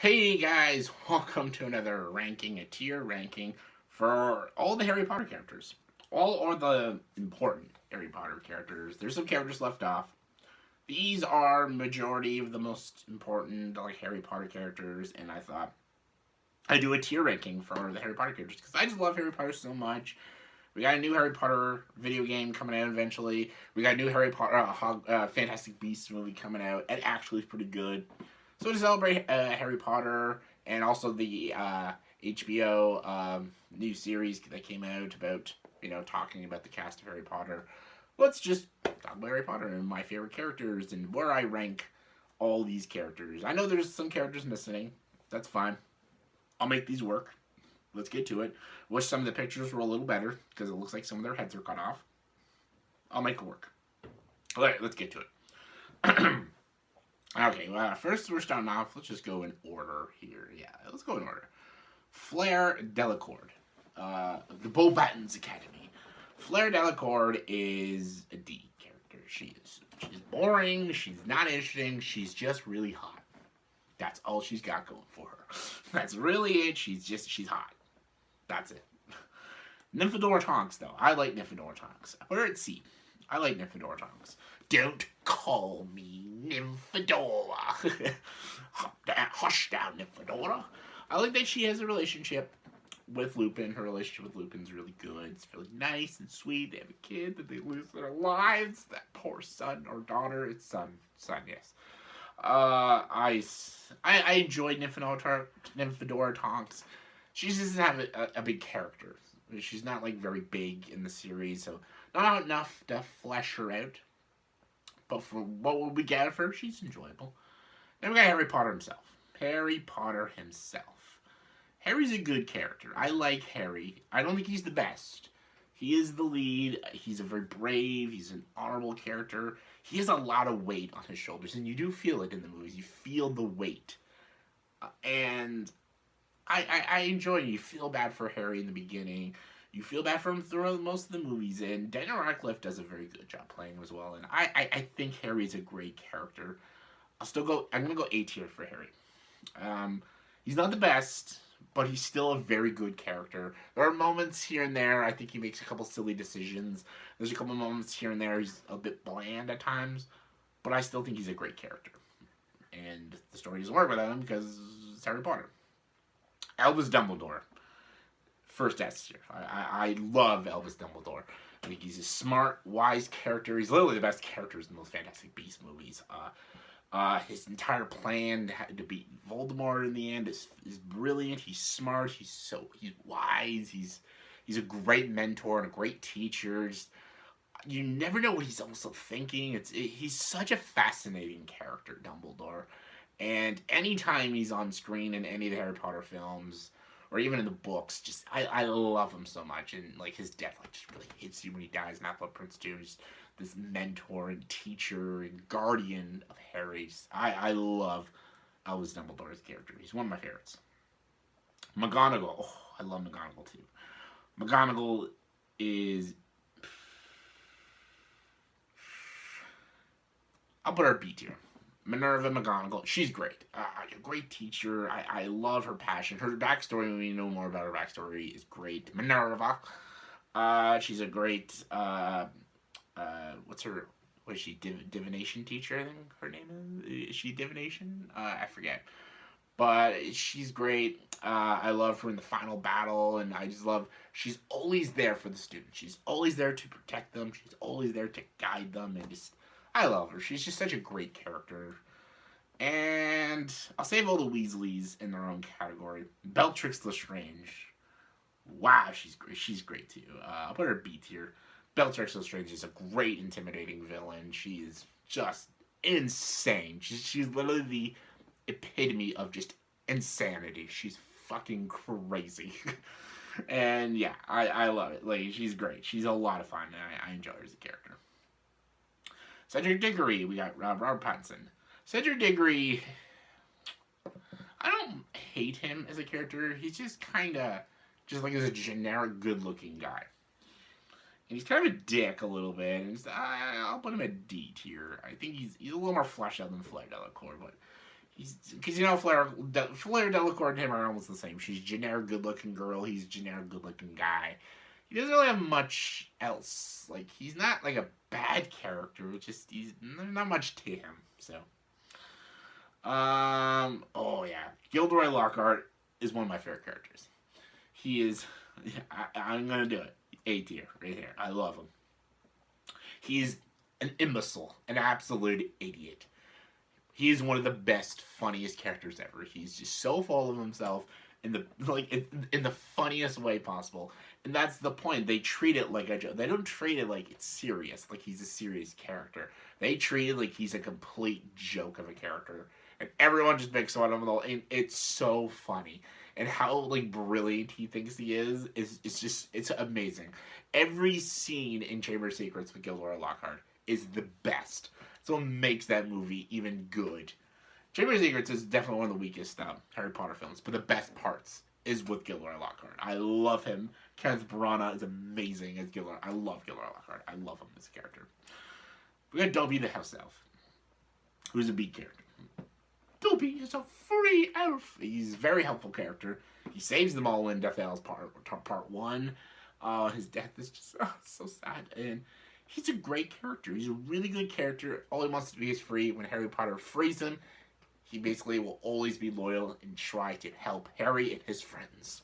Hey guys, welcome to another a tier ranking for all the Harry Potter characters. All are the important Harry Potter characters. There's some characters left off. These are majority of the most important Harry Potter characters, and I thought I'd do a tier ranking for the Harry Potter characters because I just love Harry Potter so much. We got a new Harry Potter video game coming out eventually. We got a new Harry Potter Fantastic Beasts movie coming out. It actually is pretty good. So to celebrate Harry Potter and also the HBO new series that came out about talking about the cast of Harry Potter, let's just talk about Harry Potter and my favorite characters and where I rank all these characters. I know there's some characters missing. That's fine. I'll make these work. Let's get to it. Wish some of the pictures were a little better because it looks like some of their heads are cut off. I'll make it work. All right, let's get to it. Okay, well, first we're starting off. Let's just go in order here. Yeah, let's go in order. Fleur Delacour, the Beauxbatons Academy. Fleur Delacour is a D character. She's boring. She's not interesting. She's just really hot. That's all she's got going for her. That's really it. She's hot. That's it. Nymphadora Tonks, though. I like Nymphadora Tonks. I put her at C. I like Nymphadora Tonks. Don't call me Nymphadora. Hush down, Nymphadora. I like that she has a relationship with Lupin. Her relationship with Lupin's really good. It's really nice and sweet. They have a kid that they lose their lives. That poor son or daughter. It's son. Son, yes. I enjoyed Nymphadora Tonks. She just doesn't have a big character. She's not very big in the series, so not enough to flesh her out. But for what we get of her, she's enjoyable. Then we got Harry Potter himself. Harry Potter himself. Harry's a good character. I like Harry. I don't think he's the best. He is the lead. He's a very brave. He's an honorable character. He has a lot of weight on his shoulders, and you do feel it in the movies. You feel the weight. And I enjoy it. You feel bad for Harry in the beginning. You feel bad for him throughout most of the movies, and Daniel Radcliffe does a very good job playing him as well. And I think Harry's a great character. I'm gonna go A tier for Harry. He's not the best, but he's still a very good character. There are moments here and there. I think he makes a couple silly decisions. There's a couple moments here and there he's a bit bland at times, but I still think he's a great character. And the story doesn't work without him because it's Harry Potter. Elvis Dumbledore. First S tier. I love Elvis Dumbledore. I think he's a smart, wise character. He's literally the best characters in those Fantastic Beasts movies. His entire plan to beat Voldemort in the end is brilliant. He's smart. He's wise. He's a great mentor and a great teacher. You never know what he's also thinking. He's such a fascinating character, Dumbledore. And anytime he's on screen in any of the Harry Potter films, or even in the books, I love him so much. And his death just really hits you when he dies. And Half-Blood Prince 2 is this mentor and teacher and guardian of Harry's. I love Albus Dumbledore's character. He's one of my favorites. Mcgonagall. Oh, I love Mcgonagall too. Mcgonagall is... I'll put her B tier. Minerva McGonagall. She's great. A great teacher. I love her passion. Her backstory, when we know more about her backstory, is great. Minerva. She's a great... what is she? Divination teacher, I think her name is? Is she divination? I forget. But she's great. I love her in the final battle, and I just love... She's always there for the students. She's always there to protect them. She's always there to guide them, and just... I love her. She's just such a great character. And I'll save all the Weasleys in their own category. Bellatrix Lestrange. Wow, she's great. She's great too. I'll put her B tier. Bellatrix Lestrange is a great, intimidating villain. She is just insane. She's literally the epitome of just insanity. She's fucking crazy. And yeah, I love it. She's great. She's a lot of fun, and I enjoy her as a character. Cedric Diggory, we got Robert Pattinson. Cedric Diggory, I don't hate him as a character. He's just kind of, as a generic good-looking guy. And he's kind of a dick a little bit. And I'll put him at D tier. I think he's a little more fleshed out than Fleur Delacour, but Because Fleur Delacour and him are almost the same. She's generic good-looking girl. He's generic good-looking guy. He doesn't really have much else. Like, he's not like a bad character. There's not much to him. So, oh yeah, Gilroy Lockhart is one of my favorite characters. He is. I'm gonna do it. A tier right here. I love him. He's an imbecile, an absolute idiot. He is one of the best, funniest characters ever. He's just so full of himself in the funniest way possible. And that's the point. They treat it like a joke. They don't treat it like it's serious, like he's a serious character. They treat it like he's a complete joke of a character. And everyone just makes fun of him. And it's so funny. And how like brilliant he thinks he is it's amazing. Every scene in Chamber of Secrets with Gilroy Lockhart is the best. So it makes that movie even good. Chamber of Secrets is definitely one of the weakest Harry Potter films, but the best parts is with Gilroy Lockhart. I love him. Kenneth Branagh is amazing as Gilroy. I love Gilroy Lockhart. I love him as a character. We got Dobby the house elf, who's a big character. Dobby is a free elf. He's a very helpful character. He saves them all in Death Elves part 1. His death is just so sad. And he's a great character. He's a really good character. All he wants to be is free. When Harry Potter frees him, he basically will always be loyal and try to help Harry and his friends.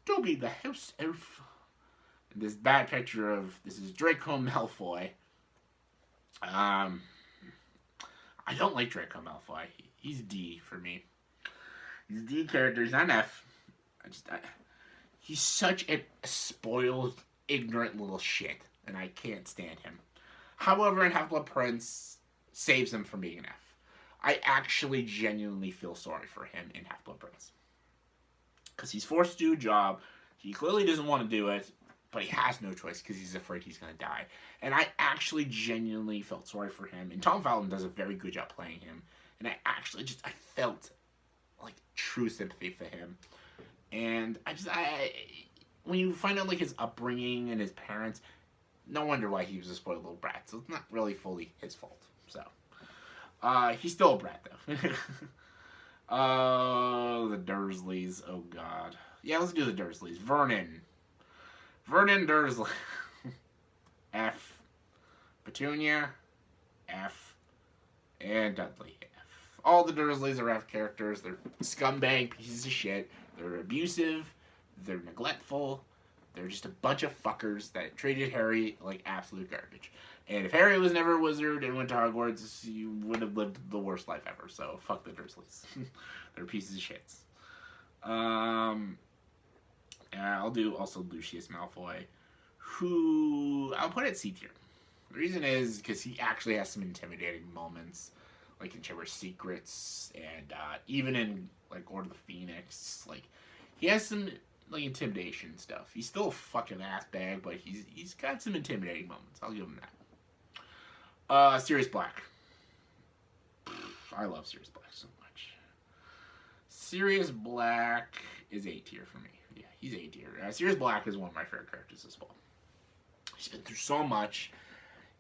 Dobby the house elf. And this bad picture this is Draco Malfoy. I don't like Draco Malfoy. He's D for me. He's a D character. He's not an F. He's such a spoiled, ignorant little shit, and I can't stand him. However, in Half-Blood Prince saves him from being an F. I actually genuinely feel sorry for him in Half-Blood Prince. Because he's forced to do a job. He clearly doesn't want to do it, but he has no choice because he's afraid he's going to die. And I actually genuinely felt sorry for him. And Tom Felton does a very good job playing him. And I felt like true sympathy for him. And when you find out like his upbringing and his parents, no wonder why he was a spoiled little brat. So it's not really fully his fault. So he's still a brat though. The Dursleys. Oh God. Yeah, let's do the Dursleys. Vernon Dursley. F. Petunia. F. And Dudley. F. All the Dursleys are F characters. They're scumbag pieces of shit. They're abusive. They're neglectful. They're just a bunch of fuckers that treated Harry like absolute garbage. And if Harry was never a wizard and went to Hogwarts, you would have lived the worst life ever. So fuck the Dursleys. They're pieces of shits. I'll do also Lucius Malfoy, who I'll put at C tier. The reason is because he actually has some intimidating moments, like in Chamber of Secrets, and even in like Order of the Phoenix. Like he has some like intimidation stuff. He's still a fucking ass bag, but he's got some intimidating moments. I'll give him that. Sirius Black. I love Sirius Black so much. Sirius Black is A tier for me. Yeah, he's A tier. Sirius Black is one of my favorite characters as well. He's been through so much.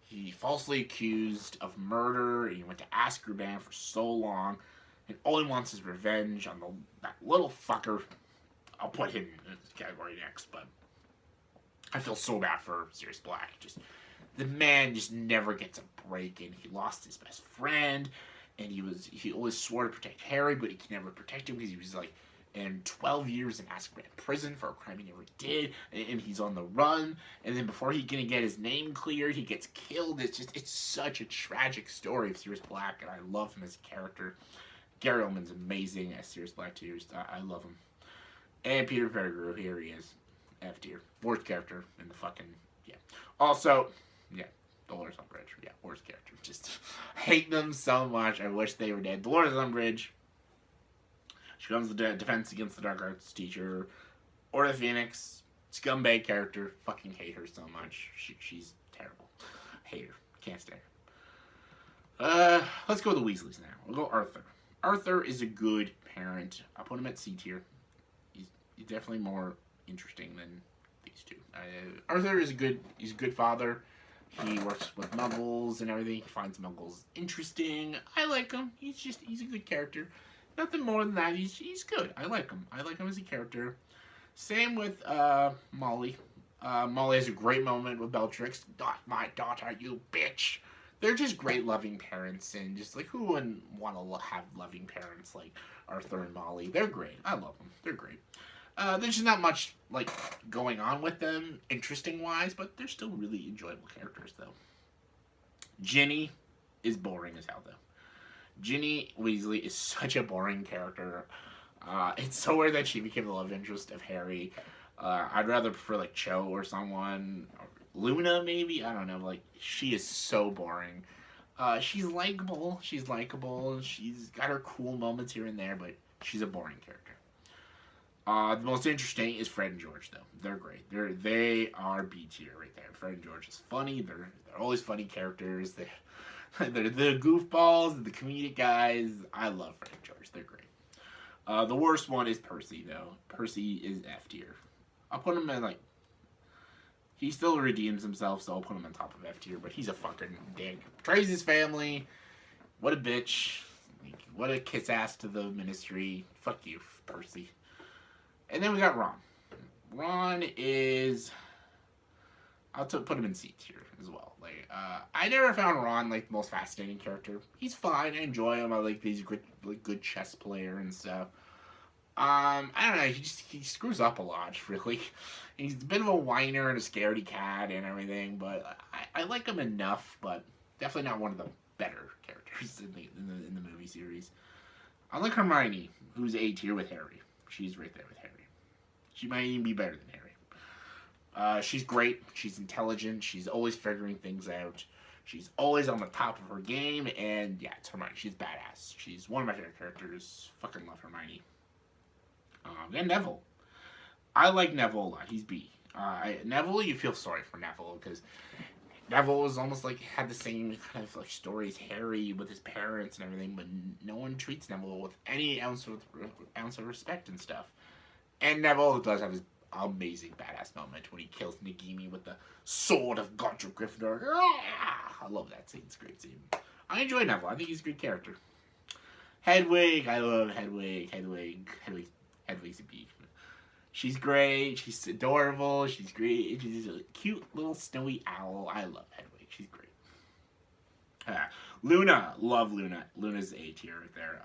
He falsely accused of murder. He went to Azkaban for so long, and all he wants is revenge on that little fucker. I'll put him in this category next, but I feel so bad for Sirius Black. Just the man just never gets a break, and he lost his best friend, and he always swore to protect Harry, but he can never protect him because he was like in 12 years in Azkaban prison for a crime he never did, and he's on the run, and then before he can get his name cleared, he gets killed. It's such a tragic story of Sirius Black, and I love him as a character. Gary Oldman's amazing as Sirius Black too. I love him. And Peter Pettigrew, here he is. F tier. Worst character in the fucking, yeah. Also, yeah, Dolores Umbridge. Yeah, worst character. Just hate them so much. I wish they were dead. Dolores Umbridge. She comes to Defense Against the Dark Arts teacher. Order of the Phoenix. Scumbag character. Fucking hate her so much. She's terrible. Hate her. Can't stand her. Let's go with the Weasleys now. We'll go Arthur. Arthur is a good parent. I'll put him at C tier. He's definitely more interesting than these two. Arthur is he's a good father. He works with Muggles and everything. He finds Muggles interesting. I like him. He's a good character. Nothing more than that. He's good. I like him. I like him as a character. Same with Molly. Molly has a great moment with Bellatrix. Not my daughter, you bitch. They're just great loving parents, and just like, who wouldn't want to have loving parents like Arthur and Molly? They're great. I love them. They're great. There's just not much like going on with them, interesting wise, but they're still really enjoyable characters though. Ginny is boring as hell though. Ginny Weasley is such a boring character. It's so weird that she became the love interest of Harry. I'd rather prefer like Cho or someone, or Luna maybe. I don't know. Like, she is so boring. She's likable. She's likable. She's got her cool moments here and there, but she's a boring character. The most interesting is Fred and George, though. They're great. They are B tier right there. Fred and George is funny. They're always funny characters. They're the goofballs, the comedic guys. I love Fred and George. They're great. The worst one is Percy, though. Percy is F tier. I'll put him in, like, he still redeems himself, so I'll put him on top of F tier, but he's a fucking dick. Betrays his family. What a bitch. Like, what a kiss ass to the ministry. Fuck you, Percy. And then we got Ron. Ron is, I'll put him in C tier as well. Like, I never found Ron like the most fascinating character. He's fine. I enjoy him. I like that he's a good chess player and stuff. I don't know. He screws up a lot, really. He's a bit of a whiner and a scaredy cat and everything, but I like him enough. But definitely not one of the better characters in the movie series. I like Hermione, who's A tier with Harry. She's right there with Harry. She might even be better than Harry. She's great. She's intelligent. She's always figuring things out. She's always on the top of her game, and yeah, it's Hermione. She's badass. She's one of my favorite characters. Fucking love Hermione. And Neville. I like Neville a lot. He's B. Neville, you feel sorry for Neville, because Neville was almost like, had the same kind of like story as Harry with his parents and everything, but no one treats Neville with any ounce of respect and stuff. And Neville does have his amazing badass moment when he kills Nagini with the sword of Godric Gryffindor. I love that scene. It's a great scene. I enjoy Neville. I think he's a good character. Hedwig. I love Hedwig. Hedwig's a B. She's great. She's adorable. She's great. She's a cute little snowy owl. I love Hedwig. She's great. Luna. Love Luna. Luna's A tier right there.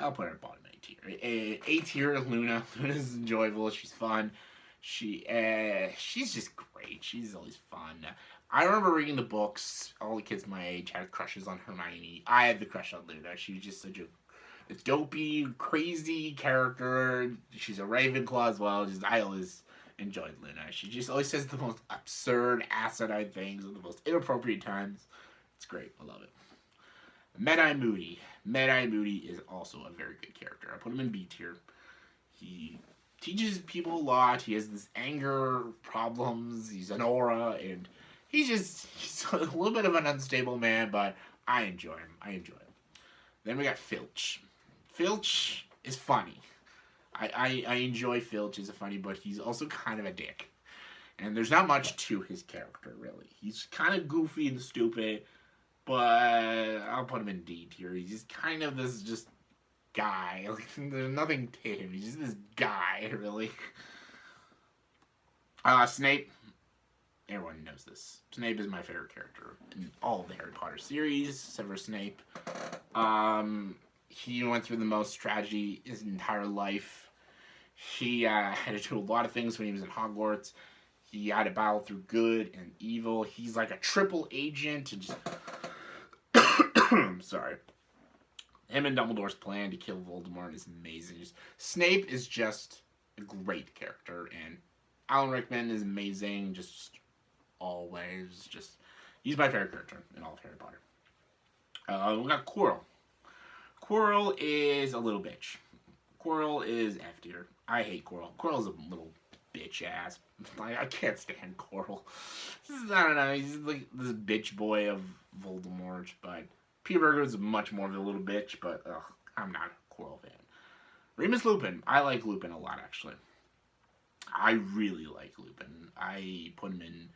I'll put her bottom A tier. A tier Luna. Luna's enjoyable. She's fun. She's just great. She's always fun. I remember reading the books. All the kids my age had crushes on Hermione. I had the crush on Luna. She was just such a dopey, crazy character. She's a Ravenclaw as well. I always enjoyed Luna. She just always says the most absurd, asinine things at the most inappropriate times. It's great. I love it. Mad-Eye Moody. Mad-Eye Moody is also a very good character. I put him in B tier. He teaches people a lot. He has this anger problems. He's an aura, and he's a little bit of an unstable man, but I enjoy him. Then we got Filch. Filch is funny. I enjoy Filch as a funny, but he's also kind of a dick. And there's not much to his character, really. He's kind of goofy and stupid, but I'll put him in D tier. He's just kind of this just guy. Like, there's nothing to him. He's just this guy, really. Snape. Everyone knows this. Snape is my favorite character in all of the Harry Potter series, except for Snape. He went through the most tragedy his entire life. He had to do a lot of things when he was in Hogwarts. He had to battle through good and evil. He's like a triple agent. And just sorry. Him and Dumbledore's plan to kill Voldemort is amazing. Snape is just a great character, and Alan Rickman is amazing. Just always, he's my favorite character in all of Harry Potter. We got Quirrell. Quirrell is a little bitch. Quirrell is F tier. I hate Quirrell. Quirrell's a little bitch ass. Like, I can't stand Quirrell. I don't know. He's like this bitch boy of Voldemort, but Peter Berger's much more of a little bitch. But I'm not a Quirrell fan. Remus Lupin. I like Lupin a lot, actually. I really like Lupin. I put him in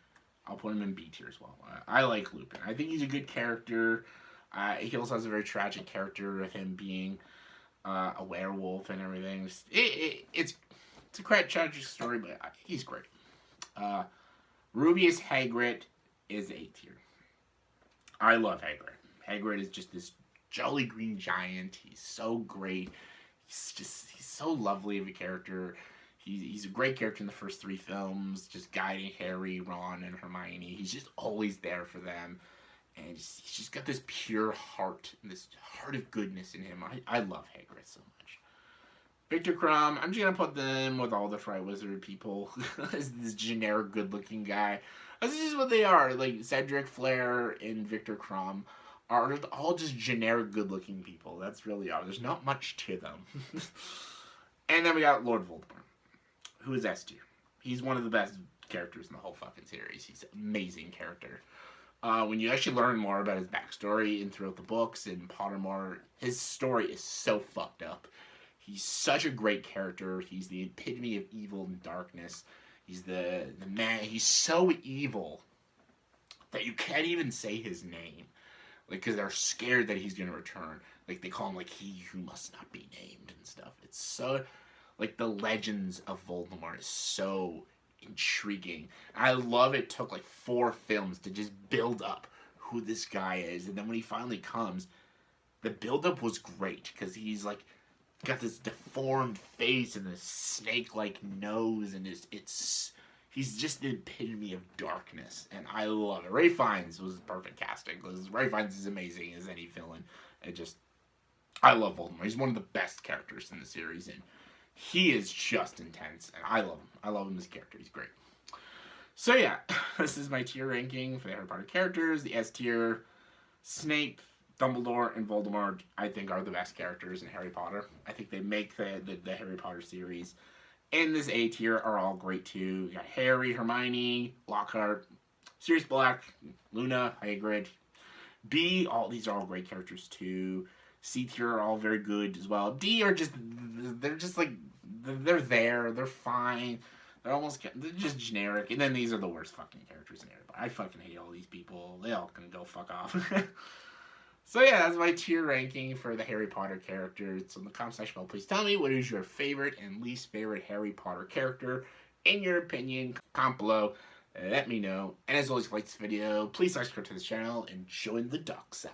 I'll put him in B tier as well. I like Lupin. I think he's a good character. He also has a very tragic character of him being a werewolf and everything. It's a quite tragic story, but he's great. Rubius Hagrid is A tier. I love Hagrid. Hagrid is just this jolly green giant. He's so great. He's so lovely of a character. He's a great character in the first 3 films, just guiding Harry, Ron, and Hermione. He's just always there for them. And he's just got this pure heart, and this heart of goodness in him. I love Hagrid so much. Victor Crumb, I'm just going to put them with all the Triwizard people as this generic good-looking guy. This is what they are. Like, Cedric, Flair, and Victor Crumb are all just generic good-looking people. That's really all. There's not much to them. And then we got Lord Voldemort, who is S tier. He's one of the best characters in the whole fucking series. He's an amazing character. When you actually learn more about his backstory and throughout the books and Pottermore, his story is so fucked up. He's such a great character. He's the epitome of evil and darkness. He's the man. He's so evil that you can't even say his name. Like, because they're scared that he's going to return. Like, they call him, like, he who must not be named and stuff. It's so, like, the legends of Voldemort is so intriguing. I love it took, like, 4 films to just build up who this guy is. And then when he finally comes, the build-up was great. Because he's, like, got this deformed face and this snake-like nose. And he's just the epitome of darkness, and I love it. Ralph Fiennes was perfect casting, because Ralph Fiennes is amazing as any villain. I love Voldemort. He's one of the best characters in the series, and he is just intense, and I love him. I love him as a character. He's great. So yeah, this is my tier ranking for the Harry Potter characters. The S tier, Snape, Dumbledore, and Voldemort, I think, are the best characters in Harry Potter. I think they make the Harry Potter series. And this A tier are all great too. You got Harry, Hermione, Lockhart, Sirius Black, Luna, Hagrid. B, these are all great characters too. C tier are all very good as well. D are they're there, they're fine. They're just generic. And then these are the worst fucking characters in Harry Potter. I fucking hate all these people. They all can go fuck off. So yeah, that's my tier ranking for the Harry Potter characters. So in the comment section below, please tell me what is your favorite and least favorite Harry Potter character. In your opinion, comment below. Let me know. And as always, if you like this video, please subscribe to this channel and join the dark side.